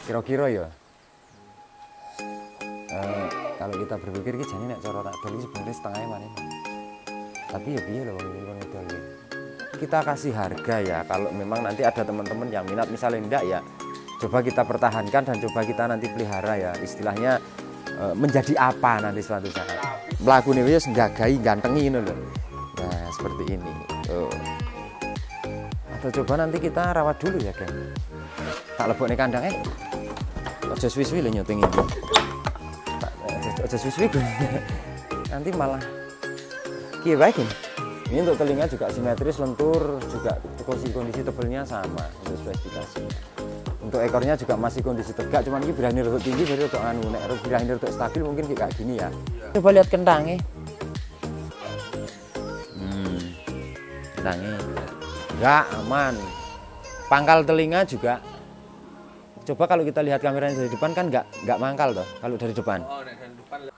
Kira-kira ya. Kalau kita berpikir ki jane nek cara tak dol iki sebenarnya setengahnya mana. Tapi ya piye lho wong ngedol iki. Kita kasih harga ya, kalau memang nanti ada teman-teman yang minat misalnya enggak ya coba kita pertahankan dan coba kita nanti pelihara ya, istilahnya menjadi apa nanti suatu saat. Mlakune wis nggagai gantengi ngono lho. Nah, seperti ini. Atau coba nanti kita rawat dulu ya, Geng. Tak lebokne kandang aja suwi-suwi lho nyuting ini. Aja suwi-suwi nanti malah kiye bae ini. Ini untuk telinga juga simetris, lentur, juga kondisi tebelnya sama untuk spesifikasi. Untuk ekornya juga masih kondisi tegak, cuman ini birahnya rodok tinggi, jadi rodok anu, nek birahnya rodok stabil mungkin kayak gini ya. Coba lihat kentangnya. Kentangnya enggak aman. Pangkal telinga juga. Coba kalau kita lihat kameranya dari depan kan enggak mangkal toh kalau dari depan. Oh, dari depan.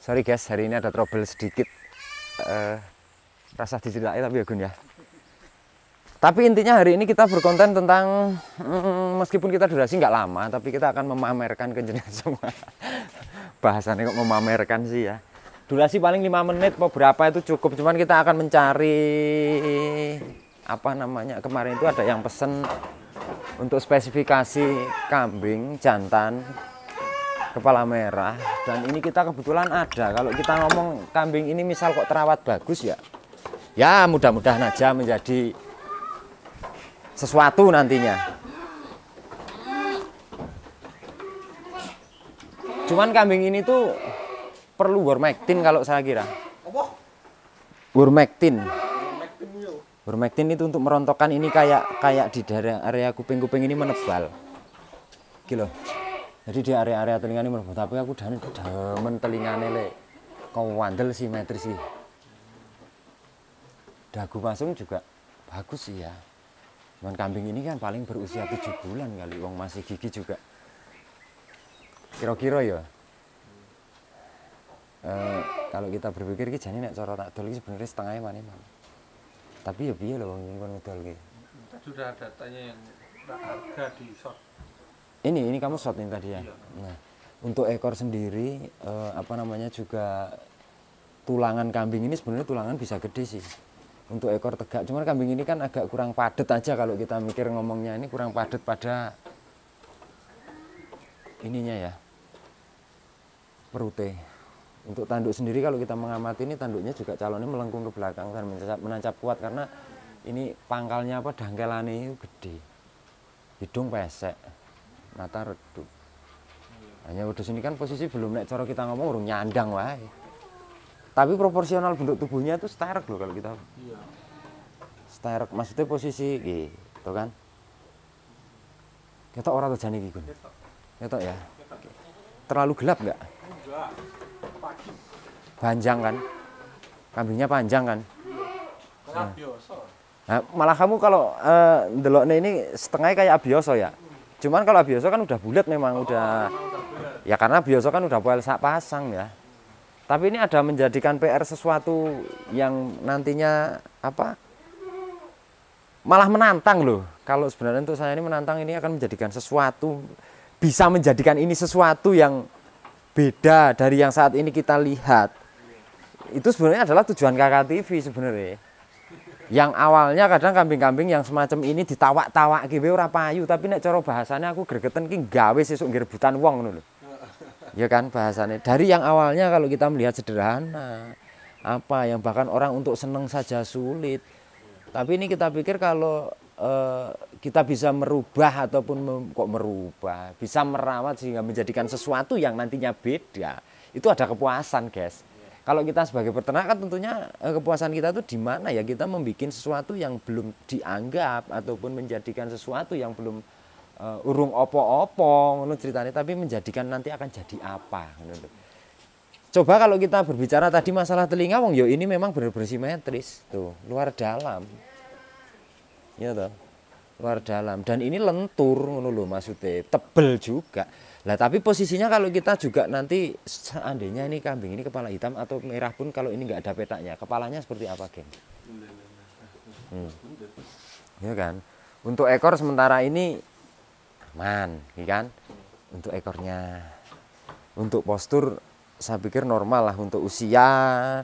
Sorry guys, hari ini ada trouble sedikit. Rasa diceritain tapi ya Gun ya. Tapi intinya hari ini kita berkonten tentang meskipun kita durasi nggak lama, tapi kita akan memamerkan kejenengan semua. Bahasannya kok memamerkan sih ya. Durasi paling 5 menit mau berapa itu cukup. Cuman kita akan mencari apa namanya, kemarin itu ada yang pesen untuk spesifikasi kambing jantan kepala merah, dan ini kita kebetulan ada. Kalau kita ngomong kambing ini misal kok terawat bagus ya, ya mudah-mudahan aja menjadi sesuatu nantinya. Cuman kambing ini tuh perlu Wormectin kalau saya kira. Wormectin. Wormectin itu untuk merontokkan ini kayak di daerah area kuping-kuping ini menebal. Gitu. Jadi di area-area telinga ini menebal, tapi aku demen telingane le kawandel simetris sih. Dagu pasung juga bagus sih ya. Cuman kambing ini kan paling berusia 7 bulan kali, wong masih gigi juga. Kira-kira ya. Kalau kita berpikir ki jane nek cara tak dol iki sebenarnya setengahnya mana. Tapi ya piye lho wong ngedol ki. Sudah ada tanya yang harga di shot. Ini kamu shot ini tadi ya. Iya. Nah, untuk ekor sendiri apa namanya juga tulangan kambing ini sebenarnya tulangan bisa gede sih. Untuk ekor tegak, cuman kambing ini kan agak kurang padat aja kalau kita mikir ngomongnya, ini kurang padat pada ininya ya. Perute. Untuk tanduk sendiri kalau kita mengamati ini tanduknya juga calonnya melengkung ke belakang dan menancap kuat karena ini pangkalnya apa dangkelane gede. Hidung pesek. Mata redup. Hanya wedhus ini kan posisi belum nek cara kita ngomong urung nyandang wae. Tapi proporsional bentuk tubuhnya itu sterek loh kalau kita. Iya. Sterek maksudnya posisi gitu kan. Ketok ora to jane iki, Gun? Ketok ya. Terlalu gelap enggak? Enggak. Pagi. Panjang kan? Kambingnya panjang kan? Kayak biasa. Nah, malah kamu kalau ndelokne ini setengahnya kayak abioso ya. Cuman kalau abioso kan udah bulat memang udah. Ya karena abioso kan udah poel sak pasang ya. Tapi ini ada menjadikan PR sesuatu yang nantinya apa? Malah menantang loh. Kalau sebenarnya untuk saya ini menantang, ini akan menjadikan sesuatu, bisa menjadikan ini sesuatu yang beda dari yang saat ini kita lihat. Itu sebenarnya adalah tujuan Kakak TV sebenarnya. Yang awalnya kadang kambing-kambing yang semacam ini ditawak-tawak gitu ora payu, tapi nek cara bahasanya aku gregeten ki gawe sesuk nggih rebutan wong ngono lho. Ya kan bahasanya. Dari yang awalnya kalau kita melihat sederhana, apa yang bahkan orang untuk seneng saja sulit. Tapi ini kita pikir kalau kita bisa merubah ataupun kok merubah, bisa merawat sehingga menjadikan sesuatu yang nantinya beda, itu ada kepuasan, guys. Kalau kita sebagai peternak kan tentunya kepuasan kita itu di mana ya, kita membuat sesuatu yang belum dianggap ataupun menjadikan sesuatu yang belum urung opo-opo ngono ceritanya, tapi menjadikan nanti akan jadi apa ngono. Coba kalau kita berbicara tadi masalah telinga wong yo ini memang benar-benar simetris tuh, luar dalam. Ya toh. luar dalam. Dan ini lentur ngono lho maksudnya, tebel juga. Lah tapi posisinya kalau kita juga nanti seandainya ini kambing ini kepala hitam atau merah pun kalau ini nggak ada petaknya, kepalanya seperti apa, geng? Ya kan. Untuk ekor sementara ini aman, ya kan? Untuk ekornya. Untuk postur saya pikir normal lah untuk usia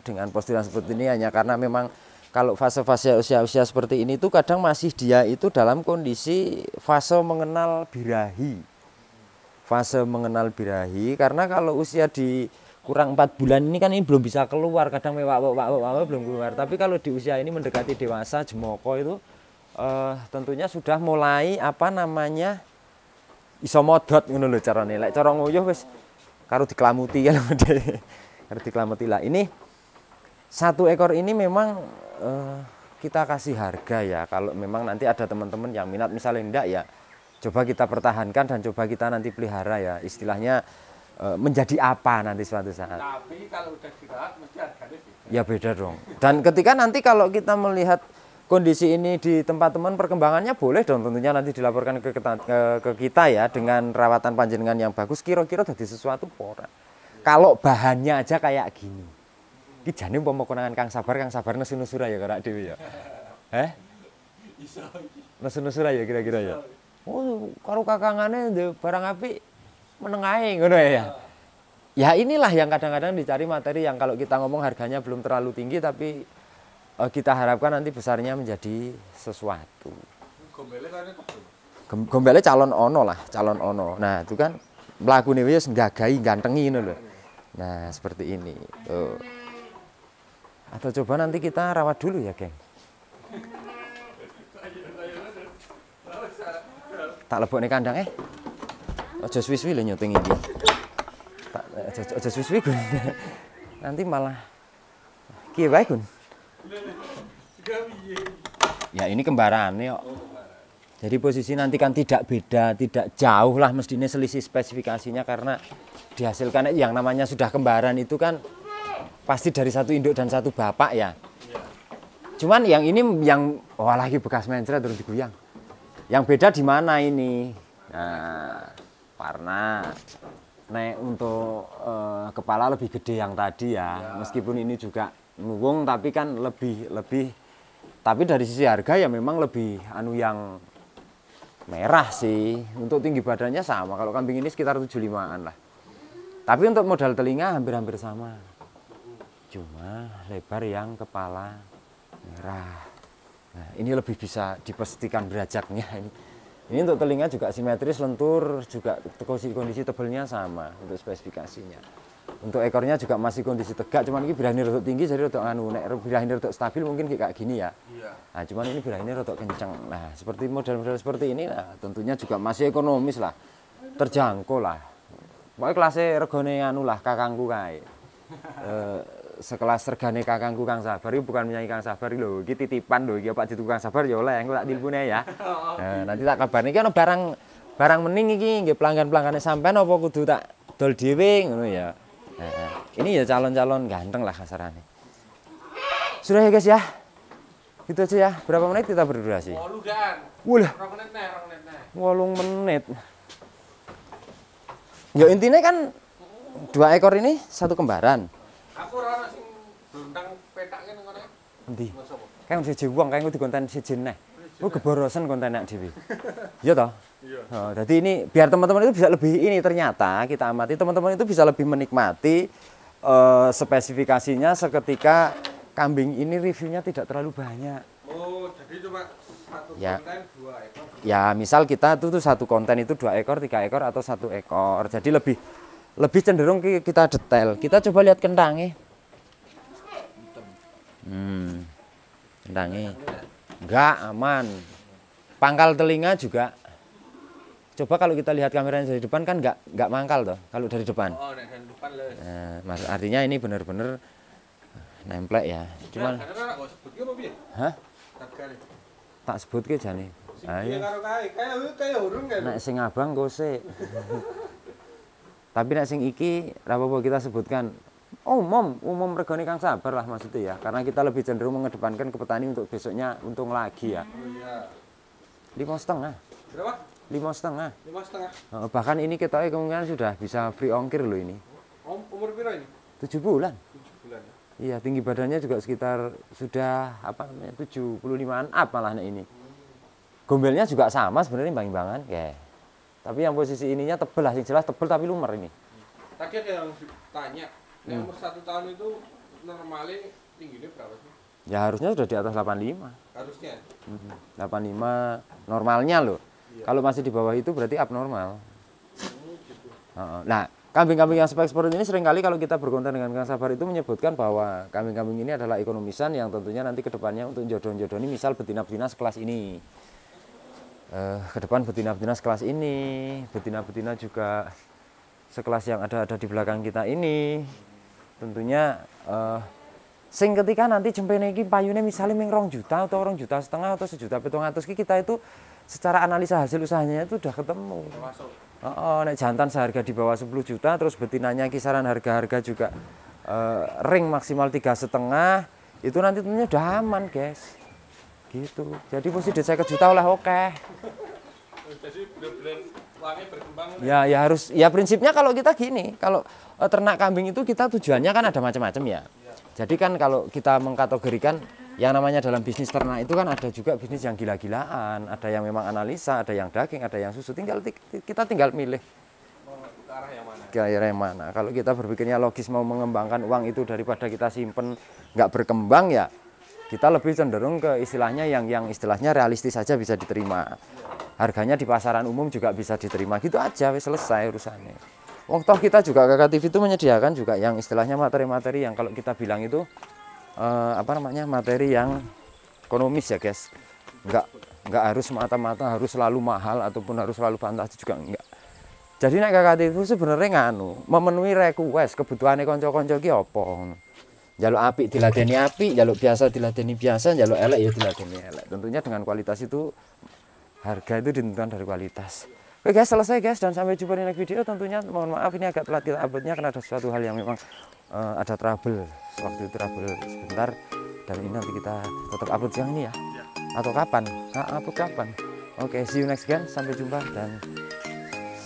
dengan postur yang seperti ini hanya karena memang kalau fase-fase usia-usia seperti ini tuh kadang masih dia itu dalam kondisi fase mengenal birahi. Fase mengenal birahi karena kalau usia di kurang 4 bulan ini kan ini belum bisa keluar, kadang mewah belum keluar. Tapi kalau di usia ini mendekati dewasa jemoko itu tentunya sudah mulai apa namanya iso modot ngono lho carane. Lek cara nguyuh wis karo diklamuti kan karo diklamuti lah. Ini satu ekor ini memang kita kasih harga ya. Kalau memang nanti ada teman-teman yang minat misalnya enggak ya coba kita pertahankan dan coba kita nanti pelihara ya. Istilahnya menjadi apa nanti suatu saat. Tapi kalau udah dirawat mesti harganya beda. Ya beda dong. Dan ketika nanti kalau kita melihat kondisi ini di tempat teman perkembangannya boleh dong tentunya nanti dilaporkan ke kita ya dengan rawatan panjenengan yang bagus kira-kira jadi sesuatu pora. Kalau bahannya aja kayak gini. Iki jane umpama konangan Kang Sabar nesu-nesura ya karo dhewe ya. Iso iki. Nesu-nesura ya kira-kira ya. Oh, karo kakangane ndek barang apik meneng ae ngono ya. Ya inilah yang kadang-kadang dicari materi yang kalau kita ngomong harganya belum terlalu tinggi tapi kita harapkan nanti besarnya menjadi sesuatu. Gombele kan itu. Gombele calon ono lah, calon ono. Nah, itu kan mlakune wis nggagai gantengi ngono lho. Nah, seperti ini. Tuh. Atau coba nanti kita rawat dulu ya, geng. Tak lebokne kandang Aja suwi-suwi lho nyuting iki. Aja suwi-suwi Gun. Nanti malah kiye wae Gun. Ya ini kembarannya kok. Jadi posisi nanti kan tidak beda, tidak jauh lah mestinya selisih spesifikasinya karena dihasilkan yang namanya sudah kembaran itu kan pasti dari satu induk dan satu bapak ya. Cuman yang ini yang lagi bekas mencret terus diguyang. Yang beda di mana ini? Nah, karena untuk kepala lebih gede yang tadi ya. Meskipun ini juga nuwung tapi kan lebih tapi dari sisi harga ya memang lebih yang merah sih. Untuk tinggi badannya sama, kalau kambing ini sekitar 75-an lah. Tapi untuk modal telinga hampir-hampir sama, cuma lebar yang kepala merah. Nah, ini lebih bisa dipastikan berajaknya ini untuk telinga juga simetris, lentur, juga kondisi tebelnya sama untuk spesifikasinya. Untuk ekornya juga masih kondisi tegak, cuman ini birahi rodok tinggi jadi rodok nek birahi rodok stabil mungkin kayak gini ya. Nah, cuman ini birahi rodok kenceng. Nah, seperti model-model seperti ini nah, tentunya juga masih ekonomis lah. Terjangkau lah. Pokoknya kelasnya regane lah kakangku kae. Sekelas regane kakangku Kang Sabar itu bukan menyanyi Kang Sabar lho, iki titipan lho, iki Pak Ditu Kang Sabar ya oleh engko tak tilpune ya. Nah, nanti tak kabarne iki ana barang mening iki nggih pelanggan-pelangganane sampean apa kudu tak dol dhewe ngono ya. Nah, ini ya calon-calon ganteng lah kasarannya. Sudah ya guys ya. Gitu aja ya. Berapa menit kita berdurasi? 8 kan. Wulah. 2 menit nih. 8 menit. Ya intinya kan 2 ekor ini satu kembaran. Aku ora sing blundang petake nang ngene. Endi? Kan siji wong kae kudu konten siji neh. Oh geborosen konten nek dhewe. Iya toh? Iya. Oh, jadi ini biar teman-teman itu bisa lebih ini ternyata kita amati teman-teman itu bisa lebih menikmati spesifikasinya seketika kambing ini reviewnya tidak terlalu banyak. Oh, jadi cuma satu Ya. konten 2 ekor. Ya, misal kita tuh satu konten itu 2 ekor, 3 ekor atau 1 ekor. Jadi lebih cenderung kita detail. Kita coba lihat kentangnya. Kentangnya. Enggak aman. Pangkal telinga juga. Coba kalau kita lihat kameranya dari depan kan enggak mangkal toh kalau dari depan. Oh, nek dari depan les. Nah, artinya ini benar-benar nemplek ya. Cuman karena kok sebut ki apa piye? hah? Hargane. Tak sebutke jane. Iya karo kayak urung kan. Nek sing abang kose. Tapi nek sing iki ra apa-apa kita sebutkan umum regane Kang Sabar lah maksudnya ya. Karena kita lebih cenderung mengedepankan ke petani untuk besoknya untung lagi ya. Oh iya. 5,5. Berapa? 5,5. 5,5. Bahkan ini kita kemungkinan sudah bisa free ongkir loh ini. Umur berapa ini? 7 bulan. 7 bulan ya. Iya, tinggi badannya juga sekitar sudah apa namanya 75-an up malah ini. Gombelnya juga sama sebenarnya imbang-imbangan, ya. Tapi yang posisi ininya tebel lah, yang jelas tebel tapi lumer ini. Tadi ada yang tanya, yang umur 1 tahun itu normalnya tingginya berapa sih? Ya harusnya sudah di atas 85. Harusnya. 85 normalnya loh. Iya. Kalau masih di bawah itu berarti abnormal. Gitu. Nah, kambing-kambing yang spek seperti ini seringkali kalau kita berkonten dengan Kang Sabar itu menyebutkan bahwa kambing-kambing ini adalah ekonomisan yang tentunya nanti kedepannya untuk jodoh-jodoh ini misal betina-betina sekelas ini. Ke depan betina-betina sekelas ini, betina-betina juga sekelas yang ada di belakang kita ini. Tentunya sing ketika nanti jempene iki payune misalnya ming 2 juta atau 2,5 juta atau 1,700.000 kita itu secara analisa hasil usahanya itu udah ketemu. Nek jantan seharga di bawah 10 juta terus betinanya kisaran harga-harga juga ring maksimal 3,5 itu nanti tentunya udah aman, guys. Gitu. Jadi mesti saya juta oleh oke. Jadi benar-benar uangnya berkembang. Ya harus ya prinsipnya kalau kita gini, kalau ternak kambing itu kita tujuannya kan ada macam-macam ya. Jadi kan kalau kita mengkategorikan yang namanya dalam bisnis ternak itu kan ada juga bisnis yang gila-gilaan, ada yang memang analisa, ada yang daging, ada yang susu. Kita tinggal milih Ke arah yang mana? ke arah yang mana. Kalau kita berpikirnya logis mau mengembangkan uang itu daripada kita simpen nggak berkembang ya, kita lebih cenderung ke istilahnya yang istilahnya realistis saja bisa diterima. Harganya di pasaran umum juga bisa diterima. Gitu aja, selesai urusannya. Wong toh kita juga KK TV itu menyediakan juga yang istilahnya materi-materi yang kalau kita bilang itu materi yang ekonomis ya, guys. Enggak harus semata-mata harus selalu mahal ataupun harus selalu fantasi juga enggak. Jadi nek KK TV itu sebenarnya memenuhi request kebutuhane kanca-kanca ki apa ngono. Jaluk apik diladeni apik, jaluk biasa diladeni biasa, jaluk elek ya diladeni elek. Tentunya dengan kualitas itu harga itu ditentukan dari kualitas. Oke guys, selesai guys dan sampai jumpa di next video. Tentunya mohon maaf ini agak telat kita uploadnya karena ada suatu hal yang memang ada trouble. Waktu itu trouble sebentar dan ini nanti kita tetap upload siang ini ya. Atau kapan? Upload kapan? Oke, see you next again. Sampai jumpa dan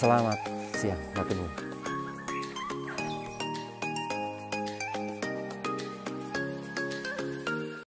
selamat siang. Matur nuwun.